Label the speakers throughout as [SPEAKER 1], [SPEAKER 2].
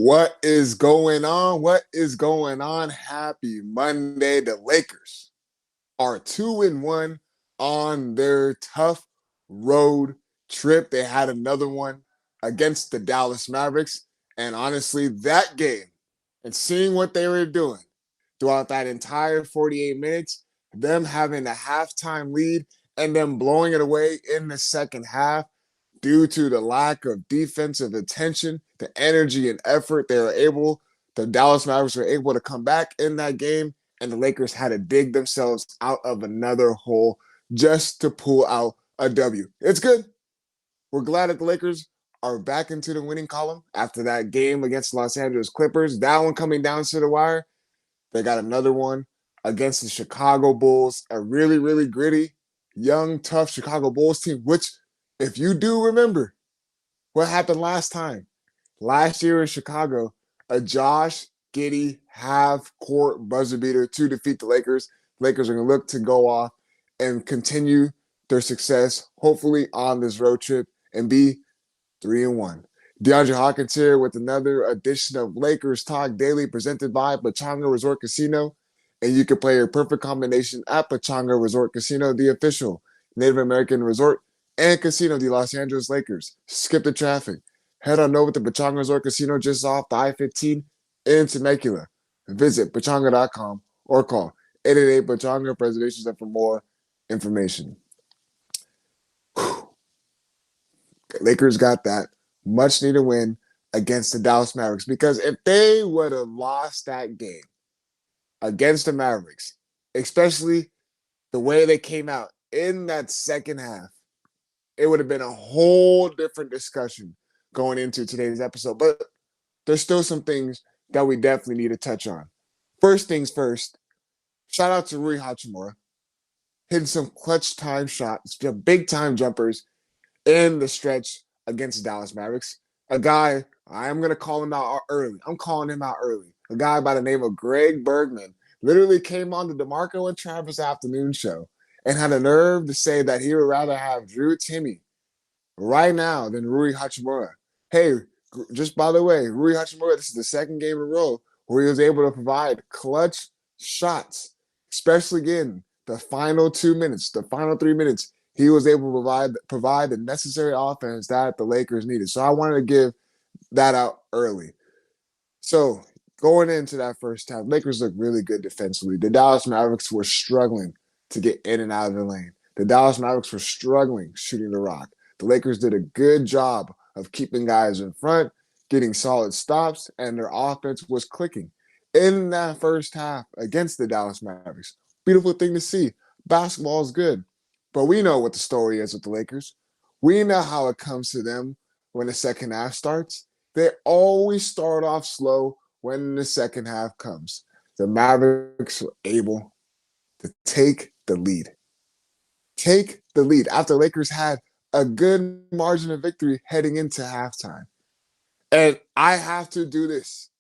[SPEAKER 1] What is going on? What is going on? Happy Monday. The Lakers are 2-1 on their tough road trip. They had another one against the Dallas Mavericks. And honestly, that game and seeing what they were doing throughout that entire 48 minutes, them having a halftime lead and them blowing it away in the second half due to the lack of defensive attention, the energy and effort the Dallas Mavericks were able to come back in that game, and the Lakers had to dig themselves out of another hole just to pull out a W. It's good. We're glad that the Lakers are back into the winning column after that game against the Los Angeles Clippers. That one coming down to the wire. They got another one against the Chicago Bulls, a really, really gritty, young, tough Chicago Bulls team, which, if you do remember what happened last time, last year in Chicago, a Josh Giddey half-court buzzer beater to defeat the Lakers. Lakers are going to look to go off and continue their success, hopefully on this road trip, and be 3-1. DeAndre Hawkins here with another edition of Lakers Talk Daily presented by Pechanga Resort Casino. And you can play your perfect combination at Pechanga Resort Casino, the official Native American resort and casino of the Los Angeles Lakers. Skip the traffic. Head on over to Pechanga Resort Casino just off the I-15 in Temecula. Visit pechanga.com or call 888-PECHANGA Preservation Center for more information. Lakers got that much needed win against the Dallas Mavericks, because if they would have lost that game against the Mavericks, especially the way they came out in that second half, it would have been a whole different discussion going into today's episode. But there's still some things that we definitely need to touch on. First things first, shout out to Rui Hachimura, hitting some clutch time shots, big time jumpers in the stretch against the Dallas Mavericks. A guy, I'm going to call him out early. I'm calling him out early. A guy by the name of Greg Bergman literally came on the DeMarco and Travis afternoon show and had a nerve to say that he would rather have Drew Timme right now than Rui Hachimura. Hey, just by the way, Rui Hachimura, this is the second game in a row where he was able to provide clutch shots, especially again, the final 2 minutes, the final 3 minutes. He was able to provide the necessary offense that the Lakers needed. So I wanted to give that out early. So going into that first half, Lakers looked really good defensively. The Dallas Mavericks were struggling to get in and out of the lane. The Dallas Mavericks were struggling shooting the rock. The Lakers did a good job of keeping guys in front, getting solid stops, and their offense was clicking in that first half against the Dallas Mavericks. Beautiful thing to see. Basketball is good. But we know what the story is with the Lakers. We know how it comes to them when the second half starts. They always start off slow when the second half comes. The Mavericks were able to take the lead. Take the lead after the Lakers had a good margin of victory heading into halftime. And I have to do this.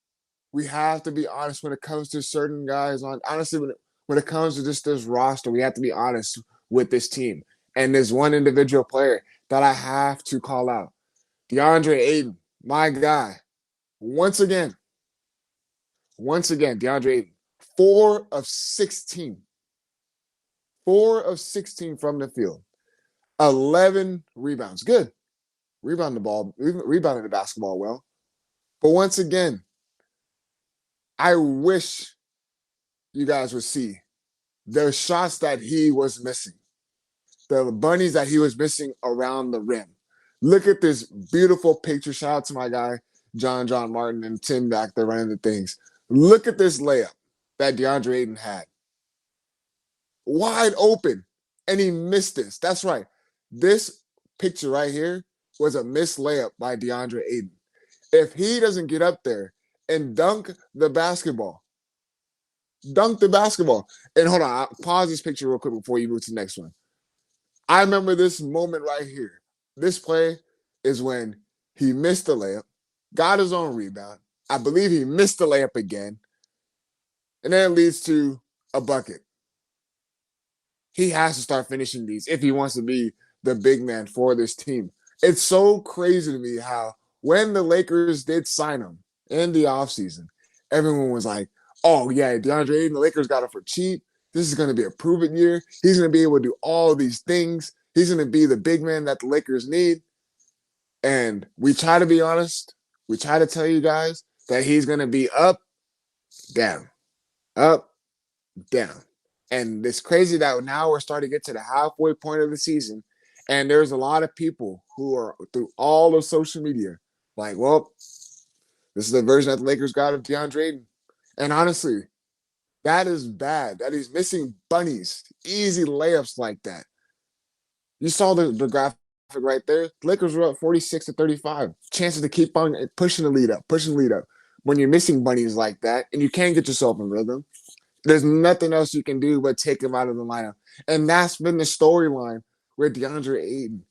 [SPEAKER 1] We have to be honest when it comes to certain guys. Honestly, when it comes to just this roster, we have to be honest with this team. And there's one individual player that I have to call out. DeAndre Ayton, my guy. Once again, DeAndre Ayton, 4 of 16. 4 of 16 from the field. 11 rebounds. Good. Rebounding the basketball well. But once again, I wish you guys would see the shots that he was missing. The bunnies that he was missing around the rim. Look at this beautiful picture. Shout out to my guy, John Martin and Tim back there running the things. Look at this layup that DeAndre Ayton had. Wide open. And he missed this. That's right. This picture right here was a missed layup by DeAndre Ayton. If he doesn't get up there and dunk the basketball. And hold on, I'll pause this picture real quick before you move to the next one. I remember this moment right here. This play is when he missed the layup, got his own rebound. I believe he missed the layup again. And then it leads to a bucket. He has to start finishing these if he wants to be the big man for this team. It's so crazy to me how when the Lakers did sign him, in the offseason, everyone was like, oh, yeah, DeAndre Ayton, the Lakers got him for cheap. This is going to be a proven year. He's going to be able to do all these things. He's going to be the big man that the Lakers need. And we try to be honest. We try to tell you guys that he's going to be up, down, up, down. And it's crazy that now we're starting to get to the halfway point of the season. And there's a lot of people who are through all of social media like, well, this is the version that the Lakers got of DeAndre Ayton. And honestly, that is bad. That he's missing bunnies, easy layups like that. You saw the graphic right there. The Lakers were up 46-35. Chances to keep on pushing the lead up, pushing the lead up. When you're missing bunnies like that and you can't get yourself in rhythm, there's nothing else you can do but take him out of the lineup. And that's been the storyline with DeAndre Ayton.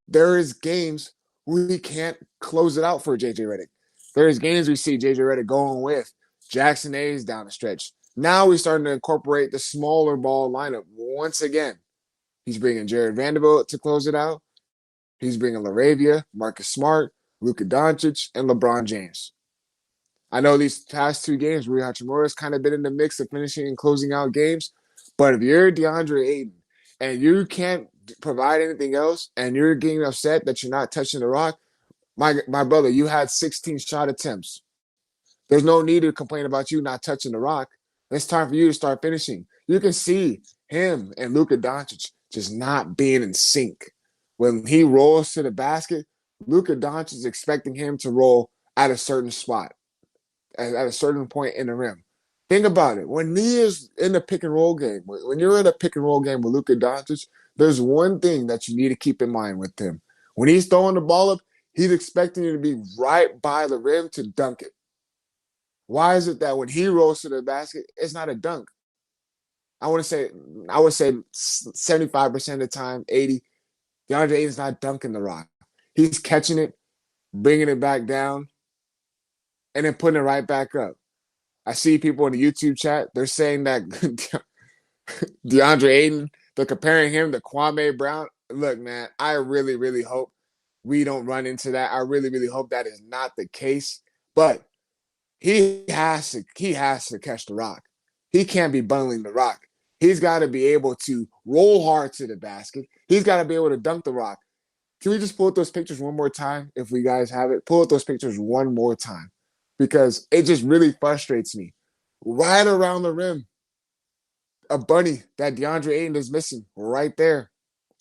[SPEAKER 1] There is games we can't close it out for JJ Redick. There's games we see JJ Redick going with Jackson Hayes down the stretch. Now we're starting to incorporate the smaller ball lineup once again. He's bringing Jared Vanderbilt to close it out. He's bringing LaRavia, Marcus Smart, Luka Doncic, and LeBron James. I know these past two games, Rui Hachimura's kind of been in the mix of finishing and closing out games. But if you're DeAndre Ayton and you can't provide anything else and you're getting upset that you're not touching the rock, my brother, you had 16 shot attempts. There's no need to complain about you not touching the rock. It's time for you to start finishing. You can see him and Luka Doncic just not being in sync. When he rolls to the basket, Luka Doncic is expecting him to roll at a certain spot, at a certain point in the rim. Think about it. When he is in the pick and roll game, when you're in a pick and roll game with Luka Doncic, there's one thing that you need to keep in mind with him. When he's throwing the ball up, he's expecting you to be right by the rim to dunk it. Why is it that when he rolls to the basket, it's not a dunk? I would say 75% of the time, 80, DeAndre Ayton's not dunking the rock. He's catching it, bringing it back down, and then putting it right back up. I see people in the YouTube chat, they're saying that DeAndre Ayton, they're comparing him to Kwame Brown. Look, man, I really, really hope we don't run into that. I really, really hope that is not the case. But he has to catch the rock. He can't be bundling the rock. He's got to be able to roll hard to the basket. He's got to be able to dunk the rock. Can we just pull up those pictures one more time if we guys have it? Pull up those pictures one more time because it just really frustrates me. Right around the rim, a bunny that DeAndre Ayton is missing right there,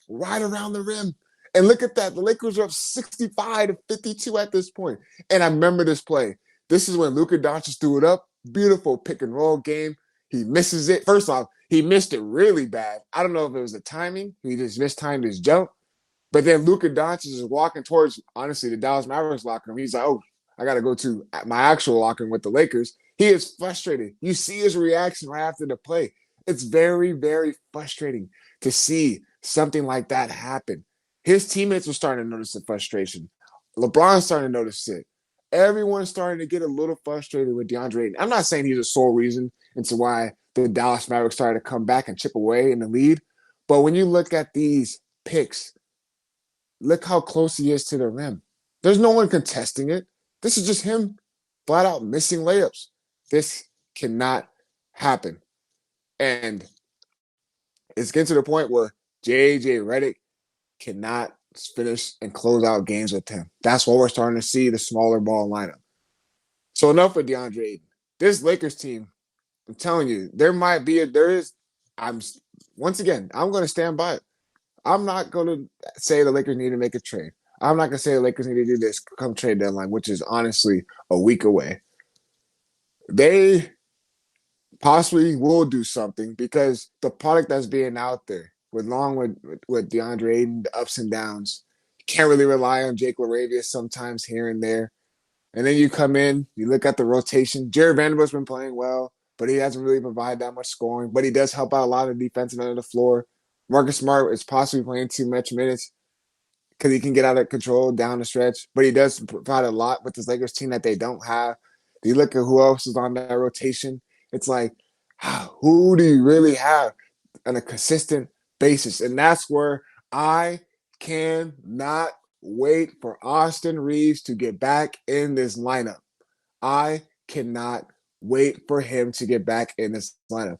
[SPEAKER 1] right around the rim. And look at that. The Lakers are up 65-52 at this point. And I remember this play. This is when Luka Doncic threw it up. Beautiful pick and roll game. He misses it. First off, he missed it really bad. I don't know if it was the timing. He just mistimed his jump. But then Luka Doncic is walking towards, honestly, the Dallas Mavericks locker room. He's like, oh, I got to go to my actual locker room with the Lakers. He is frustrated. You see his reaction right after the play. It's very, very frustrating to see something like that happen. His teammates were starting to notice the frustration. LeBron's starting to notice it. Everyone's starting to get a little frustrated with DeAndre Ayton. I'm not saying he's the sole reason into why the Dallas Mavericks started to come back and chip away in the lead. But when you look at these picks, look how close he is to the rim. There's no one contesting it. This is just him flat out missing layups. This cannot happen. And it's getting to the point where JJ Redick cannot finish and close out games with him. That's why we're starting to see the smaller ball lineup. So enough with DeAndre Ayton. This Lakers team, I'm telling you, I'm going to stand by it. I'm not going to say the Lakers need to make a trade. I'm not going to say the Lakers need to do this come trade deadline, which is honestly a week away. They possibly will do something because the product that's being out there, with DeAndre Ayton, the ups and downs, you can't really rely on Jake LaRavia sometimes here and there. And then you come in, you look at the rotation. Jared Vanderbilt's been playing well, but he hasn't really provided that much scoring. But he does help out a lot of defensive end of the floor. Marcus Smart is possibly playing too much minutes because he can get out of control down the stretch. But he does provide a lot with this Lakers team that they don't have. You look at who else is on that rotation. It's like, who do you really have on a consistent basis? And that's where I cannot wait for Austin Reaves to get back in this lineup. I cannot wait for him to get back in this lineup.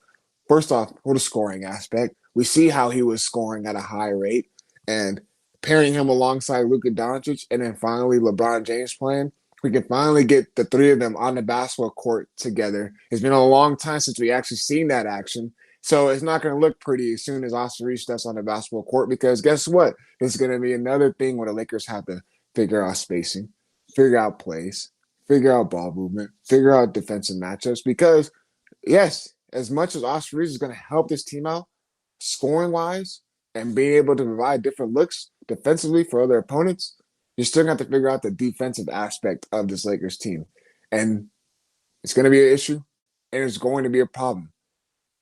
[SPEAKER 1] First off, for the scoring aspect, we see how he was scoring at a high rate, and pairing him alongside Luka Doncic, and then finally LeBron James playing, we can finally get the three of them on the basketball court together. It's been a long time since we actually seen that action. So it's not going to look pretty as soon as Austin Reeves steps on the basketball court because guess what? It's going to be another thing where the Lakers have to figure out spacing, figure out plays, figure out ball movement, figure out defensive matchups. Because, yes, as much as Austin Reeves is going to help this team out scoring wise and being able to provide different looks defensively for other opponents, you still have to figure out the defensive aspect of this Lakers team. And it's going to be an issue and it's going to be a problem.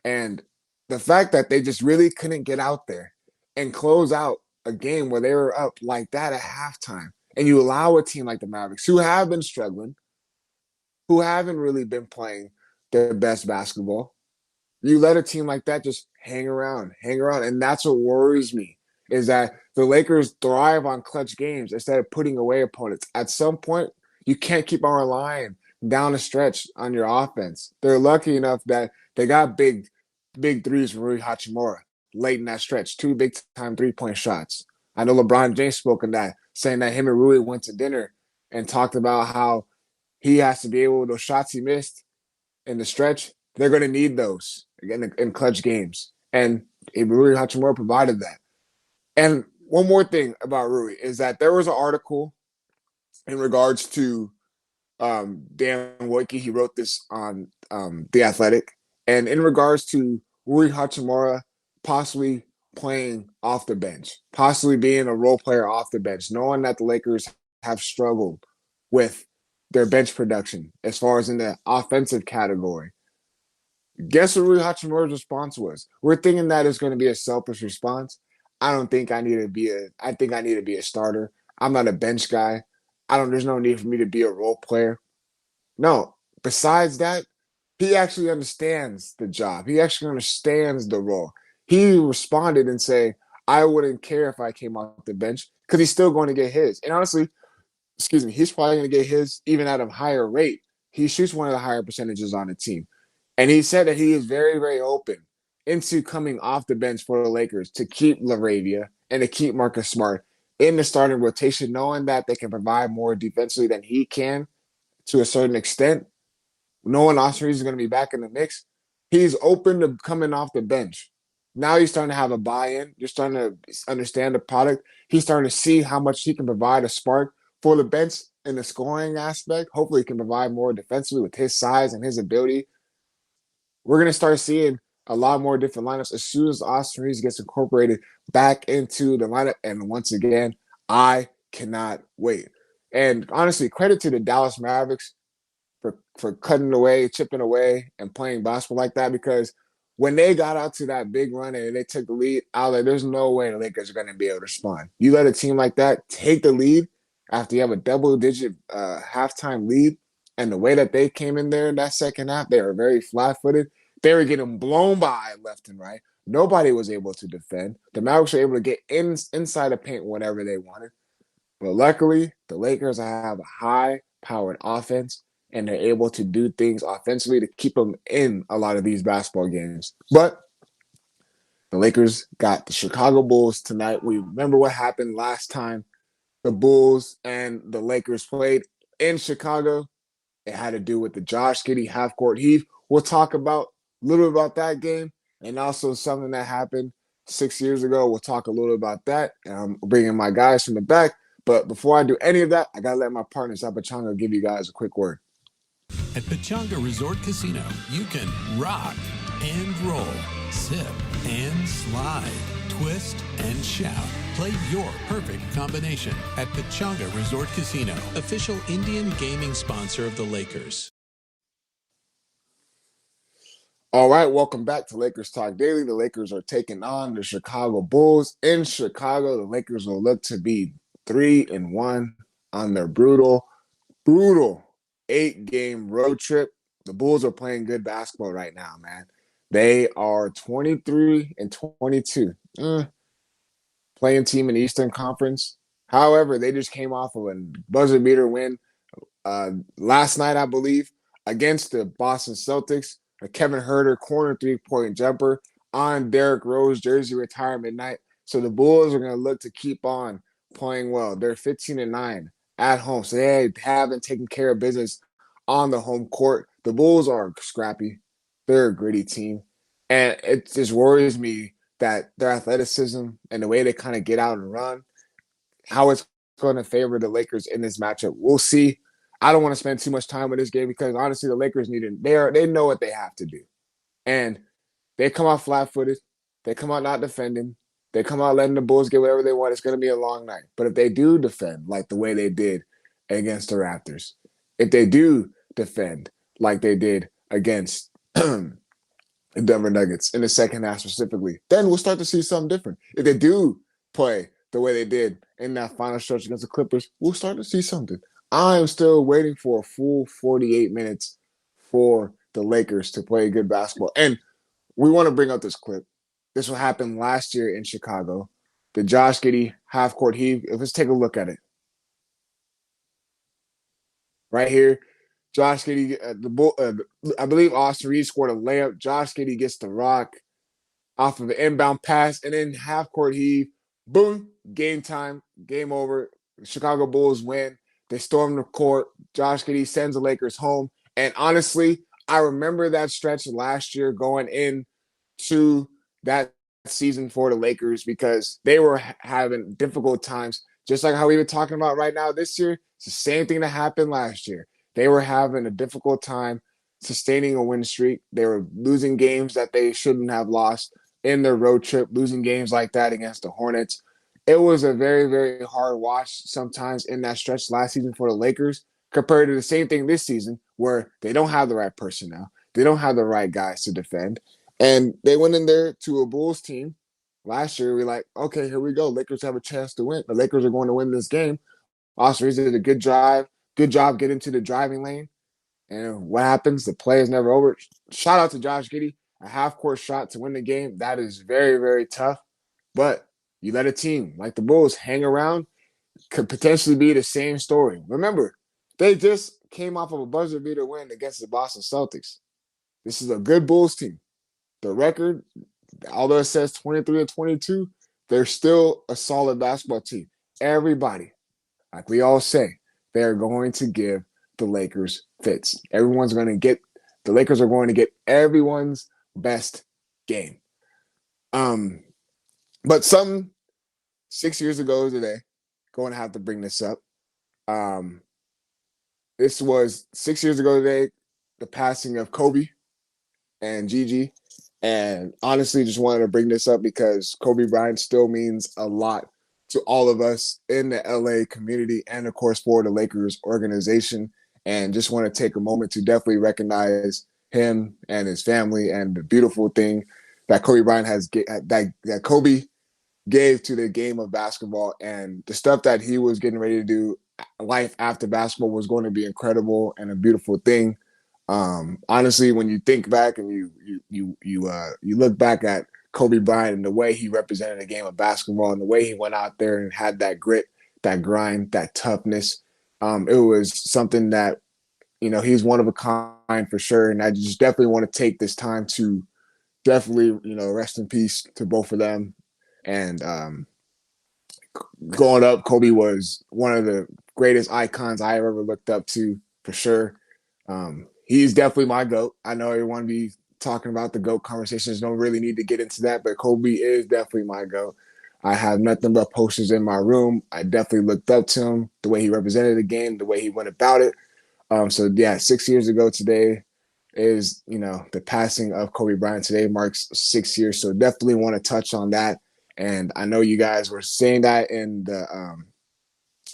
[SPEAKER 1] And the fact that they just really couldn't get out there and close out a game where they were up like that at halftime, and you allow a team like the Mavericks, who have been struggling, who haven't really been playing their best basketball, you let a team like that just hang around. And that's what worries me is that the Lakers thrive on clutch games instead of putting away opponents. At some point, you can't keep on relying down the stretch on your offense. They're lucky enough that they got big threes from Rui Hachimura late in that stretch, two big time 3-point shots. I know LeBron James spoke on that, saying that him and Rui went to dinner and talked about how he has to be able those shots he missed in the stretch. They're going to need those again in clutch games, and Rui Hachimura provided that. And one more thing about Rui is that there was an article in regards to Dan Wojcicki. He wrote this on The Athletic, and in regards to Rui Hachimura possibly playing off the bench, possibly being a role player off the bench, knowing that the Lakers have struggled with their bench production as far as in the offensive category. Guess what Rui Hachimura's response was? We're thinking that it's going to be a selfish response. I don't think I need to be a. I think I need to be a starter. I'm not a bench guy. I don't. There's no need for me to be a role player. No. Besides that, he actually understands the job. He actually understands the role. He responded and say, "I wouldn't care if I came off the bench because he's still going to get his." And honestly, excuse me, he's probably going to get his even at a higher rate. He shoots one of the higher percentages on the team. And he said that he is very, very open into coming off the bench for the Lakers to keep LaRavia and to keep Marcus Smart in the starting rotation, knowing that they can provide more defensively than he can to a certain extent. Knowing Austin Reeves is going to be back in the mix, he's open to coming off the bench. Now he's starting to have a buy-in. You're starting to understand the product. He's starting to see how much he can provide a spark for the bench in the scoring aspect. Hopefully he can provide more defensively with his size and his ability. We're going to start seeing a lot more different lineups as soon as Austin Reeves gets incorporated back into the lineup. And once again, I cannot wait. And honestly, credit to the Dallas Mavericks for cutting away, chipping away, and playing basketball like that because when they got out to that big run and they took the lead, I was like, there's no way the Lakers are going to be able to respond. You let a team like that take the lead after you have a double-digit halftime lead, and the way that they came in there in that second half, they were very flat-footed. They were getting blown by left and right. Nobody was able to defend. The Mavericks were able to get inside the paint whenever they wanted. But luckily, the Lakers have a high-powered offense, and they're able to do things offensively to keep them in a lot of these basketball games. But the Lakers got the Chicago Bulls tonight. We remember what happened last time the Bulls and the Lakers played in Chicago. It had to do with the Josh Giddey half-court heave. We'll talk about a little about that game and also something that happened 6 years ago. We'll talk a little about that. And I'm bringing my guys from the back. But before I do any of that, I got to let my partner, Zapachanga, give you guys a quick word.
[SPEAKER 2] At Pechanga Resort Casino, you can rock and roll, sip and slide, twist and shout. Play your perfect combination at Pechanga Resort Casino, official Indian gaming sponsor of the Lakers.
[SPEAKER 1] All right, welcome back to Lakers Talk Daily. The Lakers are taking on the Chicago Bulls in Chicago. The Lakers will look to be 3-1 on their brutal 8-game road trip. The Bulls are playing good basketball right now, man. They are 23-22. Playing team in the Eastern Conference. However, they just came off of a buzzer beater win last night, I believe, against the Boston Celtics. A Kevin Herter corner 3-point jumper on Derrick Rose jersey retirement night. So the Bulls are going to look to keep on playing well. They're 15-9 at home, so they haven't taken care of business on the home court. The Bulls are scrappy. They're a gritty team, and it just worries me that their athleticism and the way they kind of get out and run, how it's going to favor the Lakers in this matchup. We'll see. I don't want to spend too much time with this game because honestly, the Lakers need it. They know what they have to do, and they come out flat-footed. They come out not defending. They come out letting the Bulls get whatever they want. It's going to be a long night. But if they do defend like the way they did against the Raptors, if they do defend like they did against the Denver Nuggets in the second half specifically, then we'll start to see something different. If they do play the way they did in that final stretch against the Clippers, we'll start to see something. I'm still waiting for a full 48 minutes for the Lakers to play good basketball. And we want to bring up this clip. This will happen last year in Chicago. The Josh Giddey half-court heave. Let's take a look at it. Right here, Josh Giddey, I believe Austin Reed scored a layup. Josh Giddey gets the rock off of an inbound pass, and then half-court heave. Boom, game time, game over. Chicago Bulls win. They storm the court. Josh Giddey sends the Lakers home. And honestly, I remember that stretch last year going into that season for the Lakers because they were having difficult times, just like how we've been talking about right now this year. It's the same thing that happened last year. They were having a difficult time sustaining a win streak. They were losing games that they shouldn't have lost in their road trip, losing games like that against the Hornets. It was a very, very hard watch sometimes in that stretch last season for the Lakers compared to the same thing this season where they don't have the right personnel. They don't have the right guys to defend. And they went in there to a Bulls team last year. We're like, okay, here we go. Lakers have a chance to win. The Lakers are going to win this game. Austin Reeves did a good job getting to the driving lane. And what happens? The play is never over. Shout out to Josh Giddey. A half-court shot to win the game. That is very, very tough. But you let a team like the Bulls hang around, could potentially be the same story. Remember, they just came off of a buzzer beater win against the Boston Celtics. This is a good Bulls team. The record, although it says 23-22, they're still a solid basketball team. Everybody, like we all say, they're going to give the Lakers fits. The Lakers are going to get everyone's best game. But some 6 years ago today, going to have to bring this up. This was 6 years ago today, the passing of Kobe and Gigi. And honestly, just wanted to bring this up because Kobe Bryant still means a lot to all of us in the LA community and, of course, for the Lakers organization. And just want to take a moment to definitely recognize him and his family and the beautiful thing that Kobe Bryant that Kobe gave to the game of basketball, and the stuff that he was getting ready to do. Life after basketball was going to be incredible and a beautiful thing. Honestly, when you think back and you look back at Kobe Bryant and the way he represented the game of basketball and the way he went out there and had that grit, that grind, that toughness, it was something that, he's one of a kind for sure. And I just definitely want to take this time to definitely, rest in peace to both of them. And growing up, Kobe was one of the greatest icons I ever looked up to, for sure. He's definitely my GOAT. I know everyone be talking about the GOAT conversations. Don't really need to get into that, but Kobe is definitely my GOAT. I have nothing but posters in my room. I definitely looked up to him, the way he represented the game, the way he went about it. So yeah, 6 years ago today is, the passing of Kobe Bryant today marks 6 years. So definitely want to touch on that. And I know you guys were saying that in the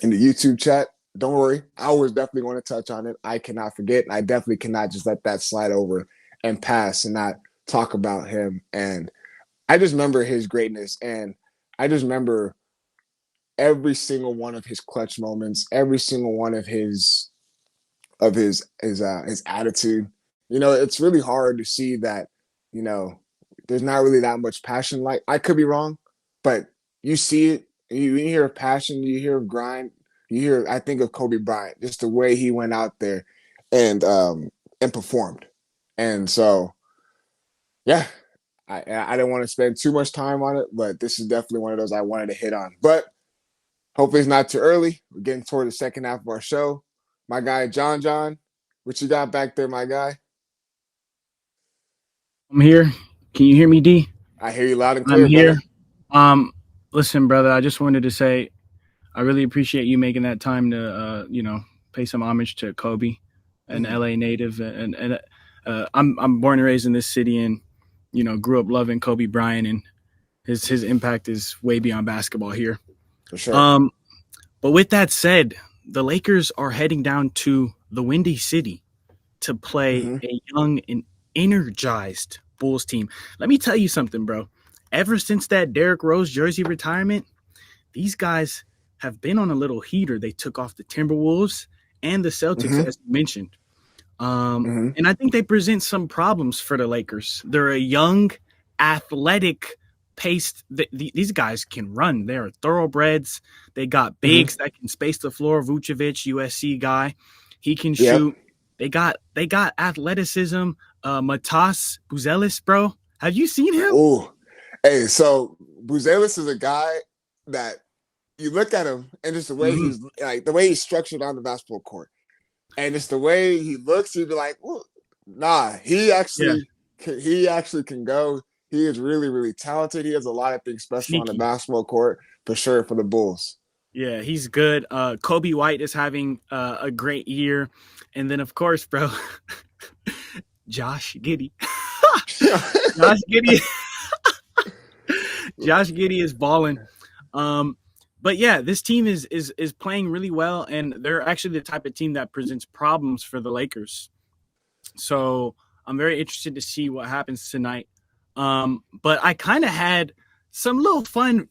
[SPEAKER 1] YouTube chat. Don't worry, I was definitely going to touch on it. I cannot forget. I definitely cannot just let that slide over and pass and not talk about him. And I just remember his greatness, and I just remember every single one of his clutch moments, every single one of his attitude. It's really hard to see that. There's not really that much passion. Like, I could be wrong, but you see it. You hear of passion, you hear of grind, I think of Kobe Bryant, just the way he went out there and performed. And so, yeah, I didn't want to spend too much time on it, but this is definitely one of those I wanted to hit on. But hopefully it's not too early. We're getting toward the second half of our show. My guy John, what you got back there, my guy?
[SPEAKER 3] I'm here. Can you hear me, D?
[SPEAKER 1] I hear you loud and
[SPEAKER 3] I'm
[SPEAKER 1] clear,
[SPEAKER 3] here.
[SPEAKER 1] brother.
[SPEAKER 3] Listen, brother, I just wanted to say I really appreciate you making that time to, pay some homage to Kobe, an LA native, and I'm born and raised in this city, and grew up loving Kobe Bryant, and his impact is way beyond basketball here.
[SPEAKER 1] For sure.
[SPEAKER 3] But with that said, the Lakers are heading down to the Windy City to play a young and energized Bulls team. Let me tell you something, bro. Ever since that Derrick Rose jersey retirement, these guys have been on a little heater. They took off the Timberwolves and the Celtics, as you mentioned. And I think they present some problems for the Lakers. They're a young, athletic, paced. These guys can run. They're thoroughbreds. They got bigs that can space the floor. Vucevic, USC guy, he can shoot. They got athleticism. Matas Buzelis, bro. Have you seen him?
[SPEAKER 1] Oh, hey, so Buzelis is a guy that you look at him and just the way he's structured on the basketball court, and it's the way he looks. You'd be like, well, nah, he actually can go. He is really, really talented. He has a lot of things special on the basketball court for sure for the Bulls.
[SPEAKER 3] Yeah, he's good. Kobe White is having a great year, and then of course, bro, Josh Giddey. Josh Giddey is balling. But yeah, this team is playing really well, and they're actually the type of team that presents problems for the Lakers. So I'm very interested to see what happens tonight. But I kind of had some little fun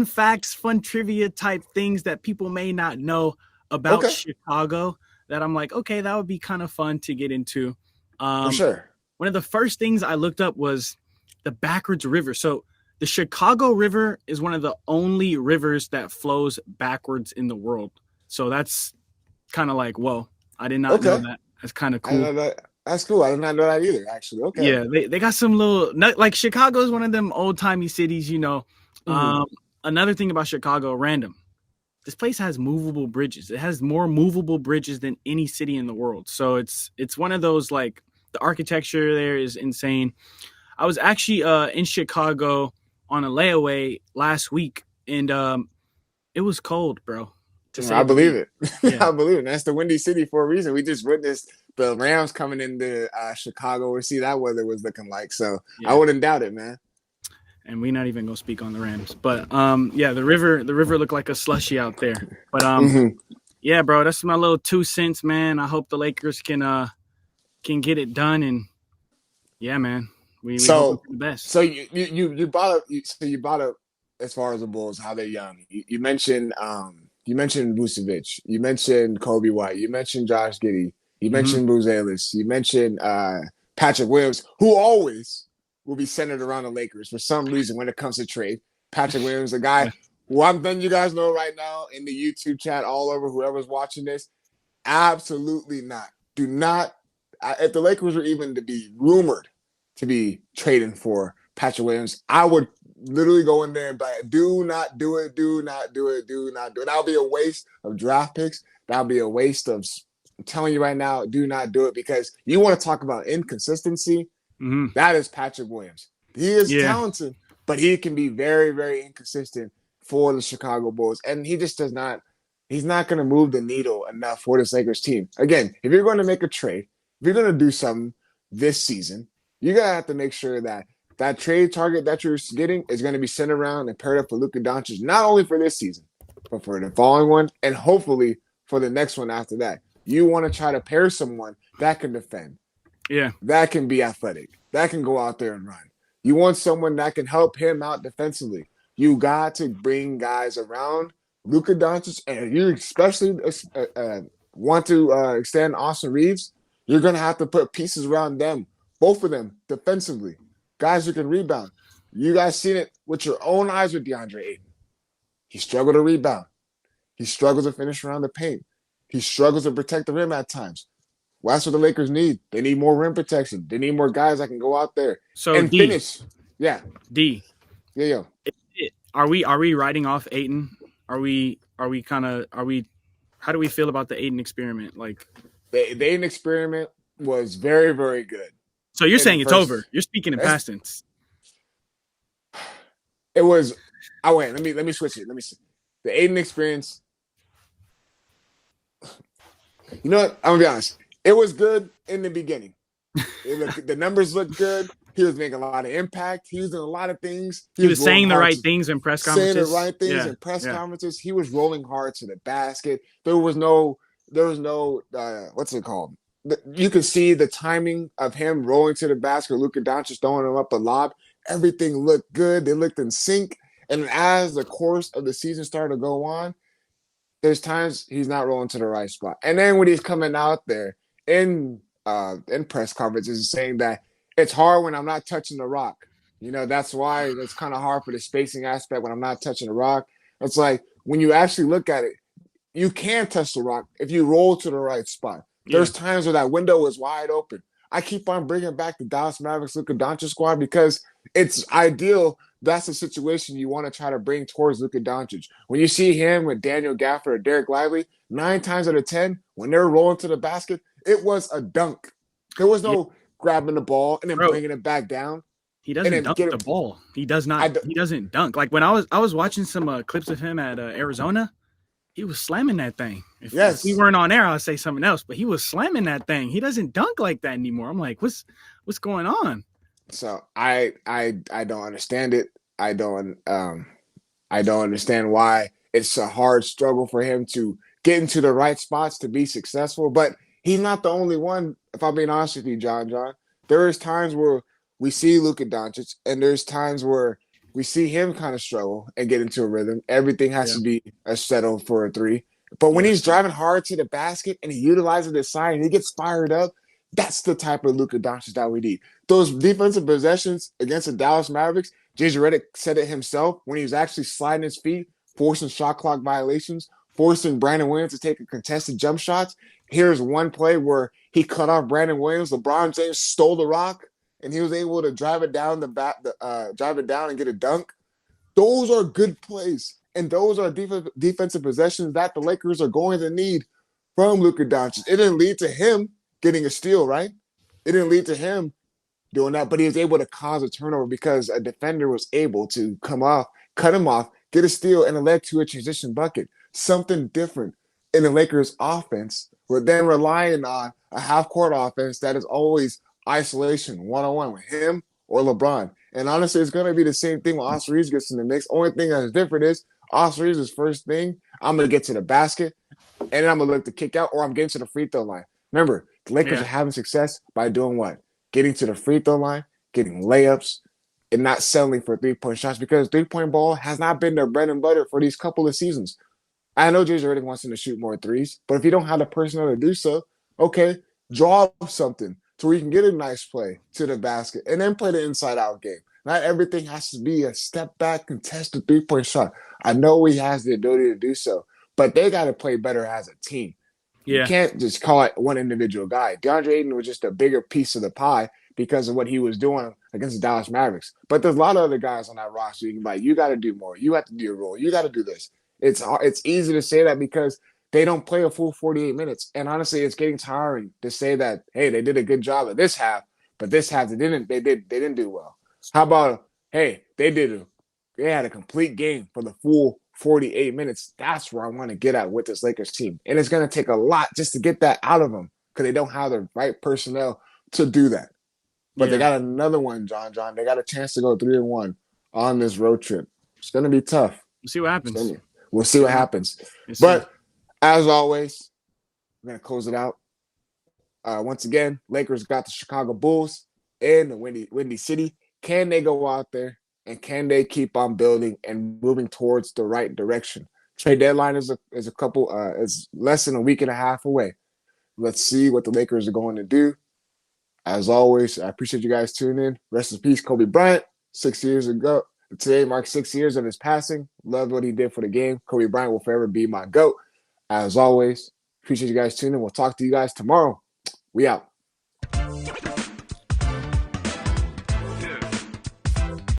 [SPEAKER 3] facts, fun trivia type things that people may not know about Chicago that I'm like, okay, that would be kind of fun to get into.
[SPEAKER 1] For sure.
[SPEAKER 3] One of the first things I looked up was the backwards river. So the Chicago River is one of the only rivers that flows backwards in the world. So that's kind of like, whoa, I did not know that. That's kind of cool.
[SPEAKER 1] That's cool. I did not know that either, actually. Okay.
[SPEAKER 3] Yeah, they got some little, like Chicago is one of them old-timey cities, Another thing about Chicago, random. This place has movable bridges. It has more movable bridges than any city in the world. So it's one of those, like, the architecture there is insane. I was actually in Chicago on a layaway last week, and it was cold, bro.
[SPEAKER 1] I believe it.
[SPEAKER 3] Yeah.
[SPEAKER 1] I believe it. That's the Windy City for a reason. We just witnessed the Rams coming into Chicago. We see that weather was looking like. So I wouldn't doubt it, man.
[SPEAKER 3] And we're not even gonna speak on the Rams, but the river looked like a slushy out there. But yeah, bro, that's my little 2 cents, man. I hope the Lakers can get it done, and yeah, man, we hope for the best.
[SPEAKER 1] So you brought up as far as the Bulls, how they're young. You mentioned Vucevic, you mentioned Kobe White, you mentioned Josh Giddey, you mentioned Buzelis, you mentioned Patrick Williams, who always will be centered around the Lakers for some reason when it comes to trade. Patrick Williams, a guy who I'm letting you guys know right now in the YouTube chat all over, whoever's watching this, absolutely not. Do not, if the Lakers were even to be rumored to be trading for Patrick Williams, I would literally go in there and be like, do not do it, do not do it, do not do it. That'll be a waste of draft picks. That'll be a waste of, I'm telling you right now, do not do it, because you want to talk about inconsistency. That is Patrick Williams. He is talented, but he can be very, very inconsistent for the Chicago Bulls. And he just does not, he's not going to move the needle enough for this Lakers team. Again, if you're going to make a trade, if you're going to do something this season, you're going to have to make sure that that trade target that you're getting is going to be sent around and paired up for Luka Doncic, not only for this season, but for the following one, and hopefully for the next one after that. You want to try to pair someone that can defend.
[SPEAKER 3] Yeah.
[SPEAKER 1] That can be athletic. That can go out there and run. You want someone that can help him out defensively. You got to bring guys around Luka Doncic, and you especially want to extend Austin Reeves, you're going to have to put pieces around them, both of them, defensively. Guys who can rebound. You guys seen it with your own eyes with DeAndre Ayton. He struggled to rebound. He struggles to finish around the paint. He struggles to protect the rim at times. Well, that's what the Lakers need. They need more rim protection. They need more guys that can go out there
[SPEAKER 3] So
[SPEAKER 1] and finish. Yeah.
[SPEAKER 3] D,
[SPEAKER 1] Yeah.
[SPEAKER 3] are we writing off Aiton? Are we how do we feel about the Aiden experiment? Like,
[SPEAKER 1] The Aiden experiment was very, very good.
[SPEAKER 3] so you're saying it's over. You're speaking in past tense.
[SPEAKER 1] It was. I went. Let me switch it. Let me see. The Aiden experience. You know what? I'm gonna be honest. It was good in the beginning. The numbers looked good. He was making a lot of impact. He was doing a lot of things.
[SPEAKER 3] He was saying the right things in press conferences.
[SPEAKER 1] Saying the right things in press conferences. He was rolling hard to the basket. There was no what's it called? You could see the timing of him rolling to the basket. Luka Doncic throwing him up a lob. Everything looked good. They looked in sync. And as the course of the season started to go on, there's times he's not rolling to the right spot. And then when he's coming out there in press conferences saying that it's hard when I'm not touching the rock. You know, that's why it's kind of hard for the spacing aspect when I'm not touching the rock. It's like when you actually look at it, you can touch the rock if you roll to the right spot. There's times where that window is wide open. I keep on bringing back the Dallas Mavericks Luka Doncic squad because it's ideal. That's a situation you want to try to bring towards Luka Doncic. When you see him with Daniel Gafford or Derek Lively, 9 times out of 10, when they're rolling to the basket, it was a dunk. There was no grabbing the ball and then bringing it back down.
[SPEAKER 3] He doesn't dunk the ball. He does not. He doesn't dunk. Like when I was watching some clips of him at Arizona, he was slamming that thing. If we weren't on air, I'd say something else. But he was slamming that thing. He doesn't dunk like that anymore. I'm like, what's going on?
[SPEAKER 1] So I don't understand it. I don't understand why it's a hard struggle for him to get into the right spots to be successful. But he's not the only one. If I'm being honest with you, John, there is times where we see Luka Doncic, and there's times where we see him kind of struggle and get into a rhythm. Everything has to be a settle for a three. But when he's driving hard to the basket and he utilizes his side and he gets fired up, that's the type of Luka Doncic that we need. Those defensive possessions against the Dallas Mavericks, JJ Redick said it himself when he was actually sliding his feet, forcing shot clock violations, forcing Brandon Williams to take a contested jump shots. Here's one play where he cut off Brandon Williams. LeBron James stole the rock, and he was able to drive it down and get a dunk. Those are good plays, and those are defensive possessions that the Lakers are going to need from Luka Doncic. It didn't lead to him getting a steal, right? It didn't lead to him doing that, but he was able to cause a turnover because a defender was able to come off, cut him off, get a steal, and it led to a transition bucket. Something different in the Lakers' offense. We're then relying on a half-court offense that is always isolation, one-on-one with him or LeBron. And honestly, it's going to be the same thing when Austin Reeves gets in the mix. Only thing that's different is Austin Reeves' first thing, I'm going to get to the basket, and then I'm going to look to kick out, or I'm getting to the free throw line. Remember, the Lakers are having success by doing what? Getting to the free throw line, getting layups, and not settling for three-point shots because three-point ball has not been their bread and butter for these couple of seasons. I know JJ Redick wants him to shoot more threes, but if you don't have the personnel to do so, okay, draw up something so we can get a nice play to the basket and then play the inside-out game. Not everything has to be a step-back, contested three-point shot. I know he has the ability to do so, but they got to play better as a team. You can't just call it one individual guy. DeAndre Ayton was just a bigger piece of the pie because of what he was doing against the Dallas Mavericks. But there's a lot of other guys on that roster. You can be like, you got to do more. You have to do your role. You got to do this. It's easy to say that because they don't play a full 48 minutes. And honestly, it's getting tiring to say that, hey, they did a good job at this half, but this half they didn't do well. How about, hey, they had a complete game for the full 48 minutes. That's where I want to get at with this Lakers team. And it's going to take a lot just to get that out of them because they don't have the right personnel to do that. But they got another one, John. They got a chance to go 3-1 on this road trip. It's going to be tough.
[SPEAKER 3] We'll see what happens.
[SPEAKER 1] We'll see what happens. But as always, we're going to close it out. Once again, Lakers got the Chicago Bulls in the Windy City. Can they go out there? And can they keep on building and moving towards the right direction? Trade deadline is less than a week and a half away. Let's see what the Lakers are going to do. As always, I appreciate you guys tuning in. Rest in peace, Kobe Bryant. 6 years ago, Today marks 6 years of his passing. Love what he did for the game. Kobe Bryant will forever be my GOAT. As always, appreciate you guys tuning in. We'll talk to you guys tomorrow. We out.